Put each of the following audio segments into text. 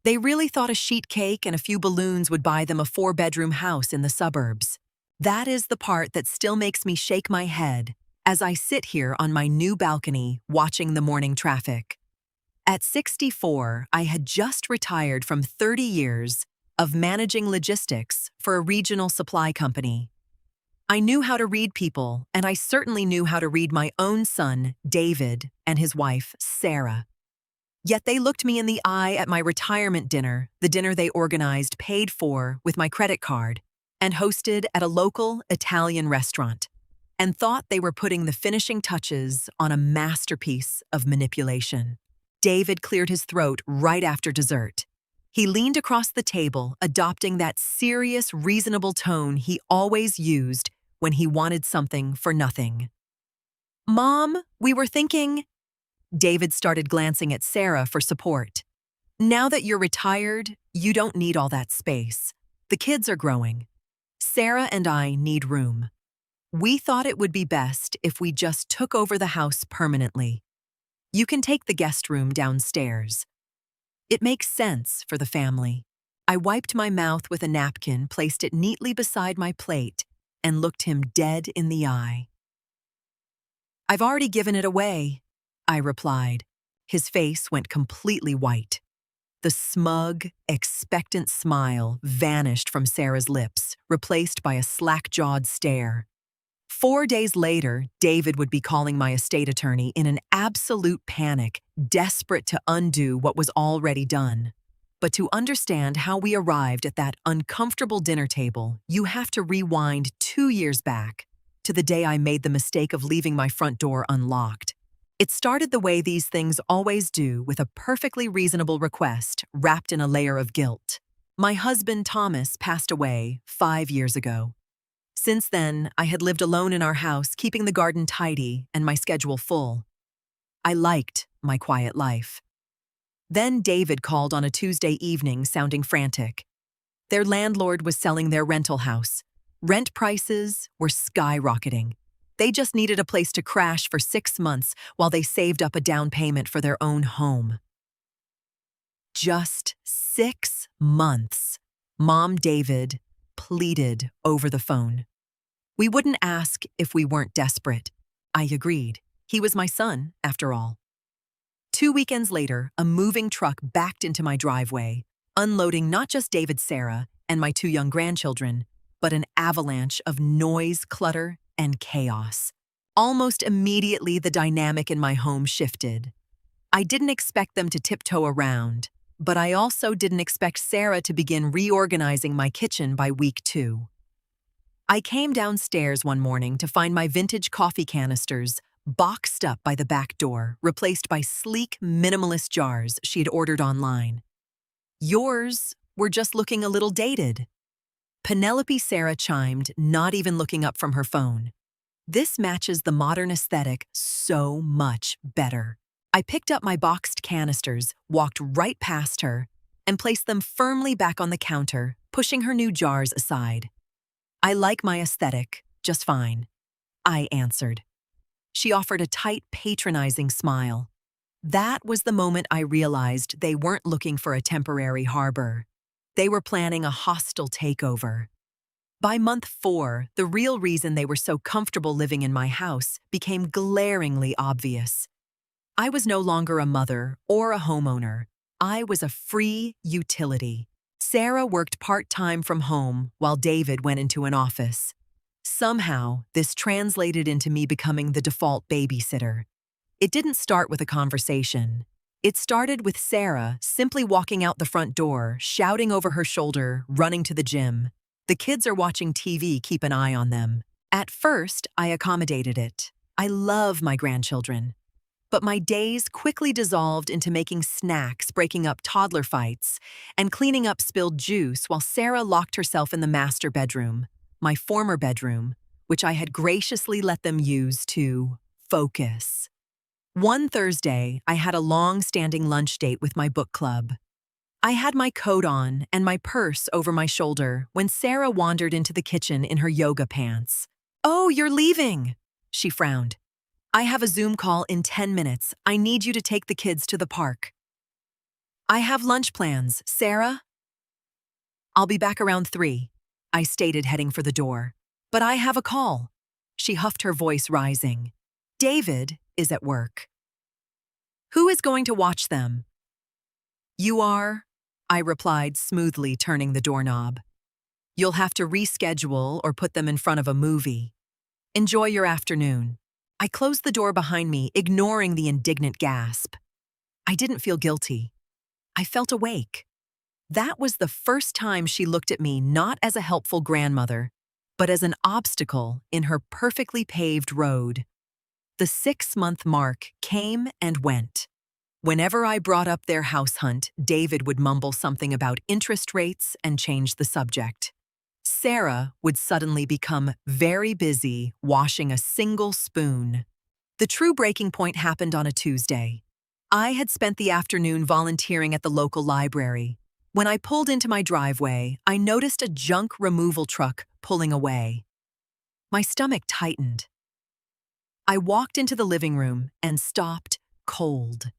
They really thought a sheet cake and a few balloons would buy them a 4-bedroom house in the suburbs. That is the part that still makes me shake my head as I sit here on my new balcony watching the morning traffic. At 64, I had just retired from 30 years of managing logistics for a regional supply company. I knew how to read people, and I certainly knew how to read my own son, David, and his wife, Sarah. Yet they looked me in the eye at my retirement dinner, the dinner they organized, paid for with my credit card, and hosted at a local Italian restaurant, and thought they were putting the finishing touches on a masterpiece of manipulation. David cleared his throat right after dessert. He leaned across the table, adopting that serious, reasonable tone he always used when he wanted something for nothing. "Mom, we were thinking—" David started glancing at Sarah for support. "Now that you're retired, you don't need all that space. The kids are growing. Sarah and I need room. We thought it would be best if we just took over the house permanently. You can take the guest room downstairs. It makes sense for the family." I wiped my mouth with a napkin, placed it neatly beside my plate, and looked him dead in the eye. "I've already given it away," I replied. His face went completely white. The smug, expectant smile vanished from Sarah's lips, replaced by a slack-jawed stare. 4 days later, David would be calling my estate attorney in an absolute panic, desperate to undo what was already done. But to understand how we arrived at that uncomfortable dinner table, you have to rewind 2 years back to the day I made the mistake of leaving my front door unlocked. It started the way these things always do, with a perfectly reasonable request wrapped in a layer of guilt. My husband, Thomas, passed away 5 years ago. Since then, I had lived alone in our house, keeping the garden tidy and my schedule full. I liked my quiet life. Then David called on a Tuesday evening, sounding frantic. Their landlord was selling their rental house. Rent prices were skyrocketing. They just needed a place to crash for 6 months while they saved up a down payment for their own home. Just 6 months, Mom David pleaded over the phone. We wouldn't ask if we weren't desperate. I agreed. He was my son, after all. 2 weekends later, a moving truck backed into my driveway, unloading not just David, Sarah, and my 2 young grandchildren, but an avalanche of noise, clutter, and chaos. Almost immediately, the dynamic in my home shifted. I didn't expect them to tiptoe around, but I also didn't expect Sarah to begin reorganizing my kitchen by week 2. I came downstairs one morning to find my vintage coffee canisters boxed up by the back door, replaced by sleek, minimalist jars she had ordered online. "Yours were just looking a little dated." Penelope Sarah chimed, not even looking up from her phone. "This matches the modern aesthetic so much better." I picked up my boxed canisters, walked right past her, and placed them firmly back on the counter, pushing her new jars aside. "I like my aesthetic just fine," I answered. She offered a tight, patronizing smile. That was the moment I realized they weren't looking for a temporary harbor. They were planning a hostile takeover. By month 4, the real reason they were so comfortable living in my house became glaringly obvious. I was no longer a mother or a homeowner. I was a free utility. Sarah worked part-time from home while David went into an office. Somehow, this translated into me becoming the default babysitter. It didn't start with a conversation. It started with Sarah simply walking out the front door, shouting over her shoulder, running to the gym. "The kids are watching TV, keep an eye on them." At first, I accommodated it. I love my grandchildren. But my days quickly dissolved into making snacks, breaking up toddler fights, and cleaning up spilled juice while Sarah locked herself in the master bedroom, my former bedroom, which I had graciously let them use to focus. One Thursday, I had a long-standing lunch date with my book club. I had my coat on and my purse over my shoulder when Sarah wandered into the kitchen in her yoga pants. "Oh, you're leaving," she frowned. "I have a Zoom call in 10 minutes. I need you to take the kids to the park." I have lunch plans, Sarah. I'll be back around 3, I stated, heading for the door. But I have a call. She huffed, her voice rising. David is at work. Who is going to watch them? You are, I replied smoothly, turning the doorknob. You'll have to reschedule or put them in front of a movie. Enjoy your afternoon. I closed the door behind me, ignoring the indignant gasp. I didn't feel guilty. I felt awake. That was the first time she looked at me not as a helpful grandmother, but as an obstacle in her perfectly paved road. The 6-month mark came and went. Whenever I brought up their house hunt, David would mumble something about interest rates and change the subject. Sarah would suddenly become very busy washing a single spoon. The true breaking point happened on a Tuesday. I had spent the afternoon volunteering at the local library. When I pulled into my driveway, I noticed a junk removal truck pulling away. My stomach tightened. I walked into the living room and stopped cold.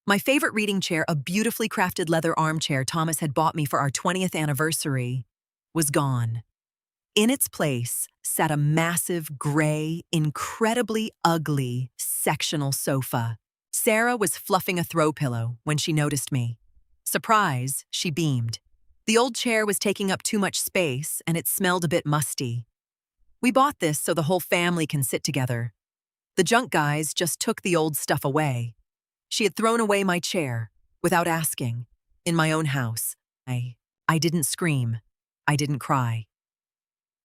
My favorite reading chair, a beautifully crafted leather armchair Thomas had bought me for our 20th anniversary, was gone. In its place sat a massive, gray, incredibly ugly sectional sofa. Sarah was fluffing a throw pillow when she noticed me. Surprise, she beamed. The old chair was taking up too much space and it smelled a bit musty. We bought this so the whole family can sit together. The junk guys just took the old stuff away. She had thrown away my chair, without asking, in my own house. I didn't scream. I didn't cry.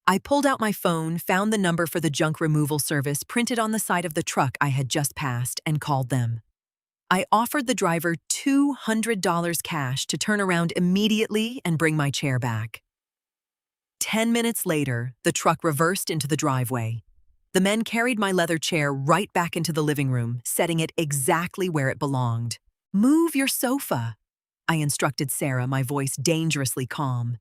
I pulled out my phone, found the number for the junk removal service printed on the side of the truck I had just passed, and called them. I offered the driver $200 cash to turn around immediately and bring my chair back. 10 minutes later, the truck reversed into the driveway. The men carried my leather chair right back into the living room, setting it exactly where it belonged. Move your sofa, I instructed Sarah, my voice dangerously calm.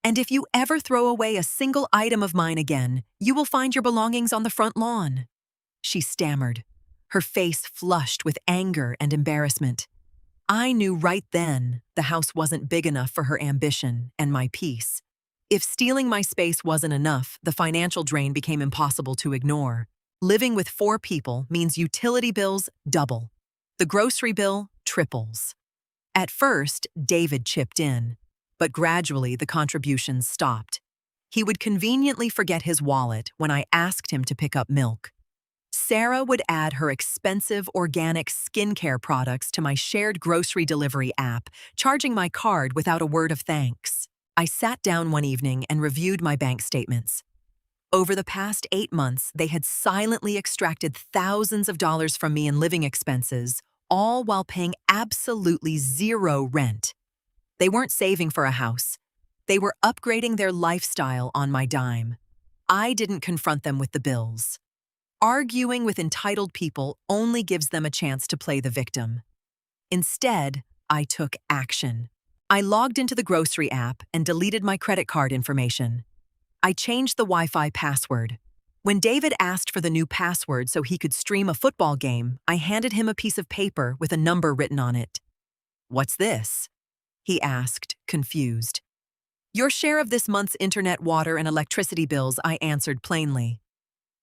And if you ever throw away a single item of mine again, you will find your belongings on the front lawn. She stammered, her face flushed with anger and embarrassment. I knew right then the house wasn't big enough for her ambition and my peace. If stealing my space wasn't enough, the financial drain became impossible to ignore. Living with 4 people means utility bills double. The grocery bill triples. At first, David chipped in, but gradually the contributions stopped. He would conveniently forget his wallet when I asked him to pick up milk. Sarah would add her expensive organic skincare products to my shared grocery delivery app, charging my card without a word of thanks. I sat down one evening and reviewed my bank statements. Over the past 8 months, they had silently extracted thousands of dollars from me in living expenses, all while paying absolutely zero rent. They weren't saving for a house. They were upgrading their lifestyle on my dime. I didn't confront them with the bills. Arguing with entitled people only gives them a chance to play the victim. Instead, I took action. I logged into the grocery app and deleted my credit card information. I changed the Wi-Fi password. When David asked for the new password so he could stream a football game, I handed him a piece of paper with a number written on it. "What's this?" he asked, confused. "Your share of this month's internet, water, and electricity bills," I answered plainly.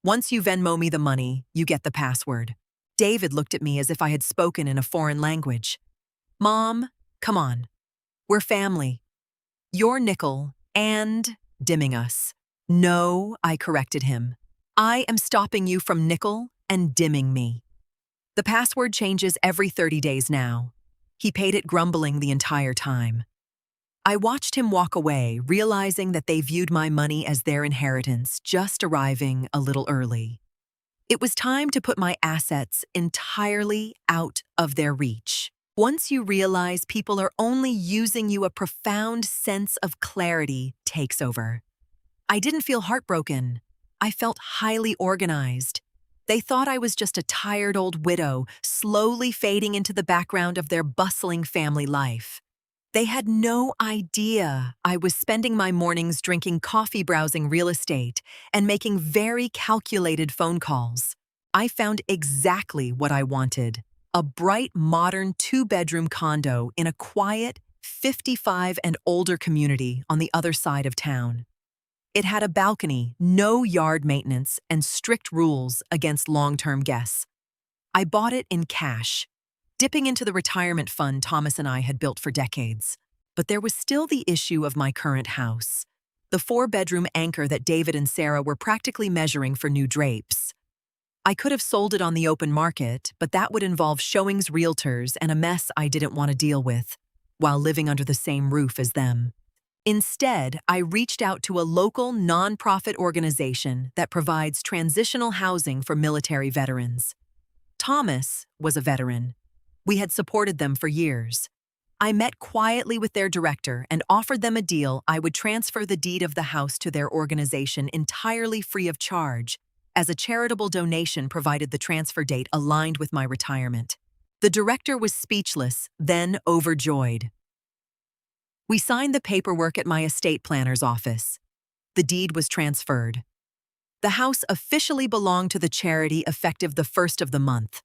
"Once you Venmo me the money, you get the password." David looked at me as if I had spoken in a foreign language. "Mom, come on. We're family. You're nickel and dimming us." "No," I corrected him. "I am stopping you from nickel and dimming me." The password changes every 30 days now. He paid it, grumbling the entire time. I watched him walk away, realizing that they viewed my money as their inheritance, just arriving a little early. It was time to put my assets entirely out of their reach. Once you realize people are only using you, a profound sense of clarity takes over. I didn't feel heartbroken. I felt highly organized. They thought I was just a tired old widow, slowly fading into the background of their bustling family life. They had no idea I was spending my mornings drinking coffee, browsing real estate, and making very calculated phone calls. I found exactly what I wanted: a bright, modern two-bedroom condo in a quiet, 55 and older community on the other side of town. It had a balcony, no yard maintenance, and strict rules against long-term guests. I bought it in cash, dipping into the retirement fund Thomas and I had built for decades. But there was still the issue of my current house, the four-bedroom anchor that David and Sarah were practically measuring for new drapes. I could have sold it on the open market, but that would involve showings, realtors, and a mess I didn't want to deal with, while living under the same roof as them. Instead, I reached out to a local nonprofit organization that provides transitional housing for military veterans. Thomas was a veteran. We had supported them for years. I met quietly with their director and offered them a deal. I would transfer the deed of the house to their organization entirely free of charge, as a charitable donation provided the transfer date aligned with my retirement. The director was speechless, then overjoyed. We signed the paperwork at my estate planner's office. The deed was transferred. The house officially belonged to the charity effective the first of the month.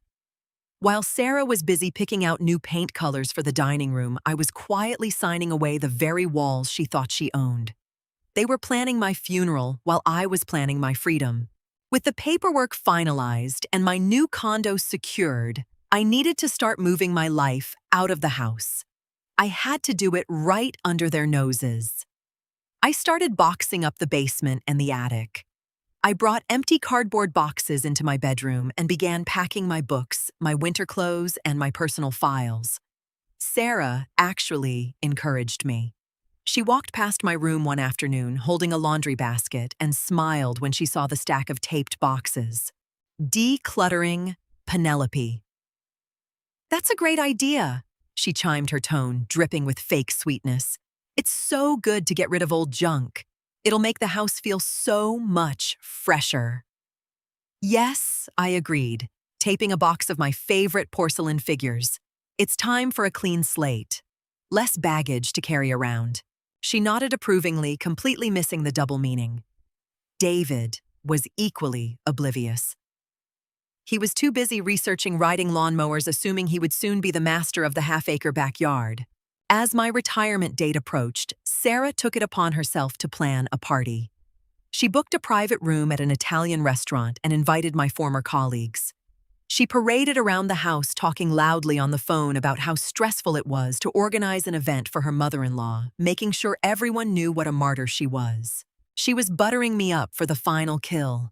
While Sarah was busy picking out new paint colors for the dining room, I was quietly signing away the very walls she thought she owned. They were planning my funeral while I was planning my freedom. With the paperwork finalized and my new condo secured, I needed to start moving my life out of the house. I had to do it right under their noses. I started boxing up the basement and the attic. I brought empty cardboard boxes into my bedroom and began packing my books, my winter clothes, and my personal files. Sarah actually encouraged me. She walked past my room one afternoon holding a laundry basket and smiled when she saw the stack of taped boxes. Decluttering Penelope. "That's a great idea," she chimed, her tone dripping with fake sweetness. "It's so good to get rid of old junk. It'll make the house feel so much fresher." "Yes," I agreed, taping a box of my favorite porcelain figures. "It's time for a clean slate. Less baggage to carry around." She nodded approvingly, completely missing the double meaning. David was equally oblivious. He was too busy researching riding lawnmowers, assuming he would soon be the master of the half-acre backyard. As my retirement date approached, Sarah took it upon herself to plan a party. She booked a private room at an Italian restaurant and invited my former colleagues. She paraded around the house, talking loudly on the phone about how stressful it was to organize an event for her mother-in-law, making sure everyone knew what a martyr she was. She was buttering me up for the final kill.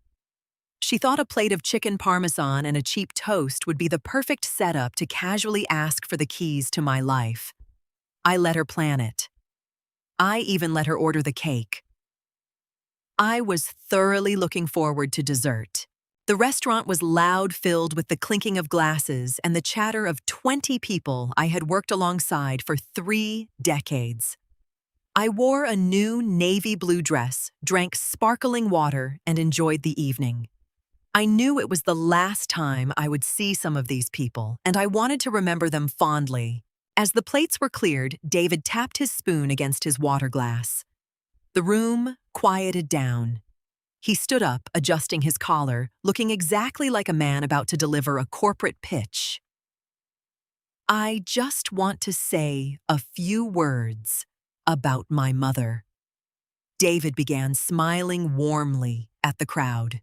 She thought a plate of chicken parmesan and a cheap toast would be the perfect setup to casually ask for the keys to my life. I let her plan it. I even let her order the cake. I was thoroughly looking forward to dessert. The restaurant was loud, filled with the clinking of glasses and the chatter of 20 people I had worked alongside for 3 decades. I wore a new navy blue dress, drank sparkling water, and enjoyed the evening. I knew it was the last time I would see some of these people, and I wanted to remember them fondly. As the plates were cleared, David tapped his spoon against his water glass. The room quieted down. He stood up, adjusting his collar, looking exactly like a man about to deliver a corporate pitch. "I just want to say a few words about my mother." David began, smiling warmly at the crowd.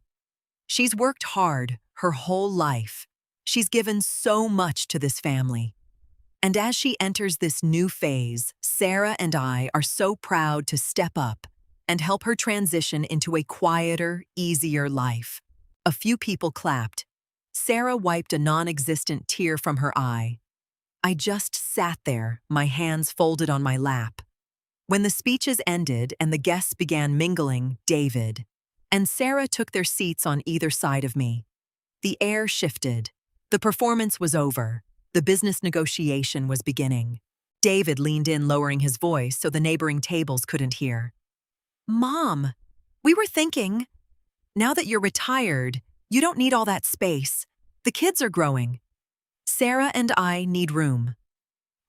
"She's worked hard her whole life. She's given so much to this family. And as she enters this new phase, Sarah and I are so proud to step up and help her transition into a quieter, easier life." A few people clapped. Sarah wiped a non-existent tear from her eye. I just sat there, my hands folded on my lap. When the speeches ended and the guests began mingling, David and Sarah took their seats on either side of me. The air shifted. The performance was over. The business negotiation was beginning. David leaned in, lowering his voice so the neighboring tables couldn't hear. "Mom, we were thinking, now that you're retired, you don't need all that space. The kids are growing. Sarah and I need room.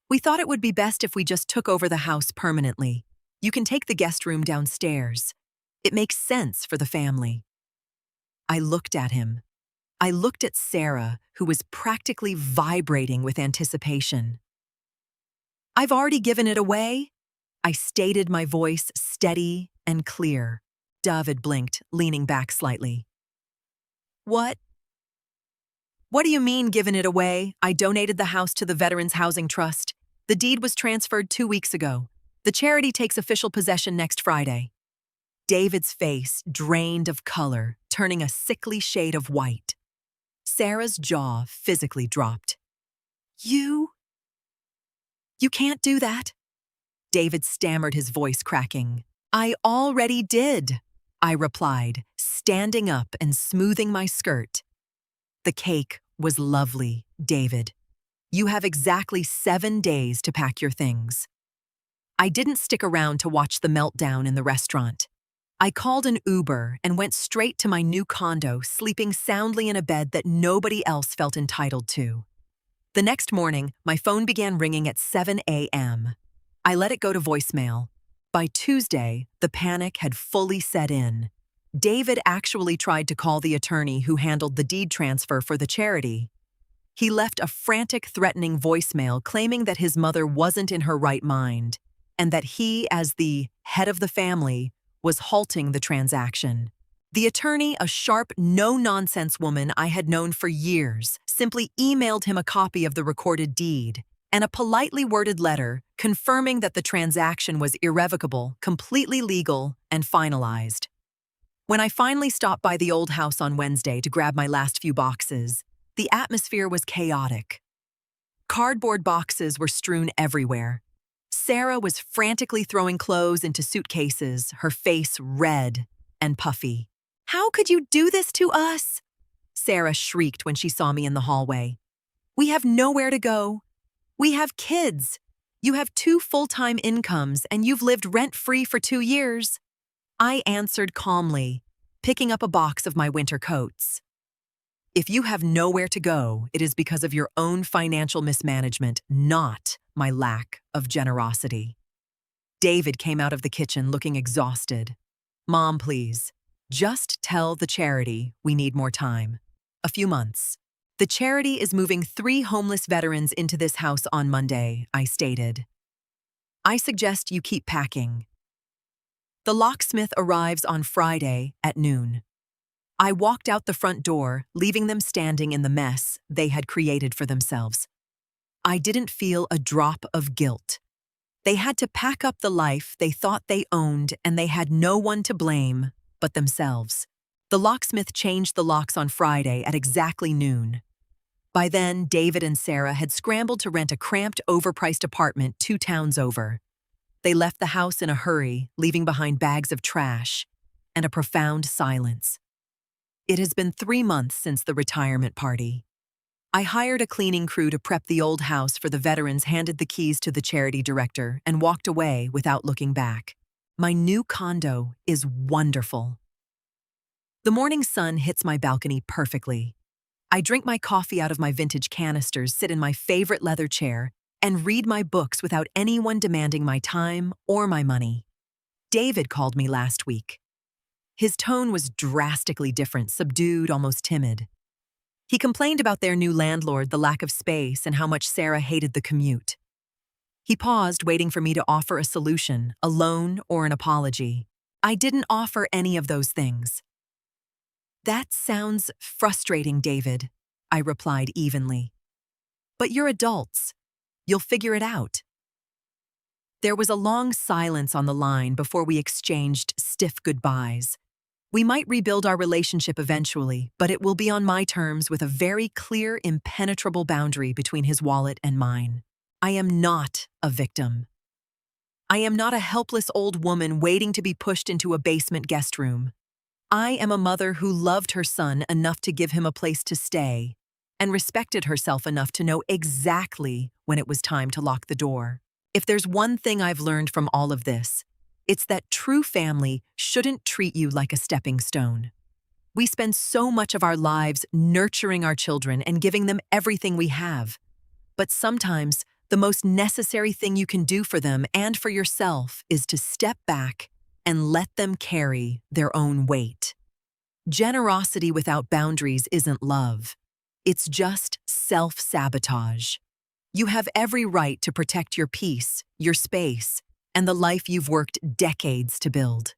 We thought it would be best if we just took over the house permanently. You can take the guest room downstairs. It makes sense for the family." I looked at him. I looked at Sarah, who was practically vibrating with anticipation. "I've already given it away," I stated, my voice steady and clear. David blinked, leaning back slightly. "What? What do you mean, given it away? I donated the house to the Veterans Housing Trust. The deed was transferred 2 weeks ago. The charity takes official possession next Friday." David's face drained of color, turning a sickly shade of white. Sarah's jaw physically dropped. You can't do that." David stammered, his voice cracking. "I already did," I replied, standing up and smoothing my skirt. "The cake was lovely, David. You have exactly 7 days to pack your things." I didn't stick around to watch the meltdown in the restaurant. I called an Uber and went straight to my new condo, sleeping soundly in a bed that nobody else felt entitled to. The next morning, my phone began ringing at 7 a.m. I let it go to voicemail. By Tuesday, the panic had fully set in. David actually tried to call the attorney who handled the deed transfer for the charity. He left a frantic, threatening voicemail claiming that his mother wasn't in her right mind and that he, as the head of the family, was halting the transaction. The attorney, a sharp, no-nonsense woman I had known for years, simply emailed him a copy of the recorded deed and a politely worded letter confirming that the transaction was irrevocable, completely legal, and finalized. When I finally stopped by the old house on Wednesday to grab my last few boxes, the atmosphere was chaotic. Cardboard boxes were strewn everywhere. Sarah was frantically throwing clothes into suitcases, her face red and puffy. "How could you do this to us?" Sarah shrieked when she saw me in the hallway. "We have nowhere to go. We have kids. You have 2 full-time incomes and you've lived rent-free for 2 years." I answered calmly, picking up a box of my winter coats. "If you have nowhere to go, it is because of your own financial mismanagement, not my lack of generosity." David came out of the kitchen looking exhausted. "Mom, please, just tell the charity we need more time. A few months. The charity is moving 3 homeless veterans into this house on Monday," I stated. "I suggest you keep packing." The locksmith arrives on Friday at noon. I walked out the front door, leaving them standing in the mess they had created for themselves. I didn't feel a drop of guilt. They had to pack up the life they thought they owned, and they had no one to blame but themselves. The locksmith changed the locks on Friday at exactly noon. By then, David and Sarah had scrambled to rent a cramped, overpriced apartment 2 towns over. They left the house in a hurry, leaving behind bags of trash and a profound silence. It has been 3 months since the retirement party. I hired a cleaning crew to prep the old house for the veterans, handed the keys to the charity director, and walked away without looking back. My new condo is wonderful. The morning sun hits my balcony perfectly. I drink my coffee out of my vintage canisters, sit in my favorite leather chair, and read my books without anyone demanding my time or my money. David called me last week. His tone was drastically different, subdued, almost timid. He complained about their new landlord, the lack of space, and how much Sarah hated the commute. He paused, waiting for me to offer a solution, a loan, or an apology. I didn't offer any of those things. "That sounds frustrating, David," I replied evenly. "But you're adults. You'll figure it out." There was a long silence on the line before we exchanged stiff goodbyes. We might rebuild our relationship eventually, but it will be on my terms, with a very clear, impenetrable boundary between his wallet and mine. I am not a victim. I am not a helpless old woman waiting to be pushed into a basement guest room. I am a mother who loved her son enough to give him a place to stay and respected herself enough to know exactly when it was time to lock the door. If there's one thing I've learned from all of this, it's that true family shouldn't treat you like a stepping stone. We spend so much of our lives nurturing our children and giving them everything we have. But sometimes the most necessary thing you can do for them and for yourself is to step back and let them carry their own weight. Generosity without boundaries isn't love. It's just self-sabotage. You have every right to protect your peace, your space, and the life you've worked decades to build.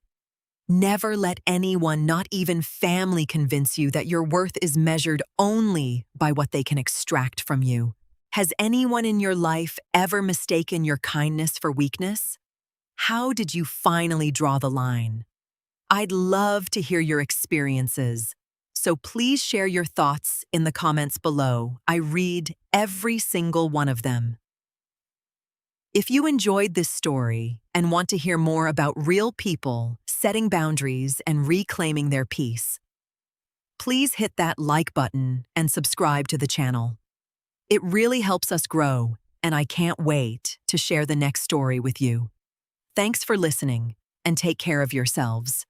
Never let anyone, not even family, convince you that your worth is measured only by what they can extract from you. Has anyone in your life ever mistaken your kindness for weakness? How did you finally draw the line? I'd love to hear your experiences, so please share your thoughts in the comments below. I read every single one of them. If you enjoyed this story and want to hear more about real people setting boundaries and reclaiming their peace, please hit that like button and subscribe to the channel. It really helps us grow, and I can't wait to share the next story with you. Thanks for listening, and take care of yourselves.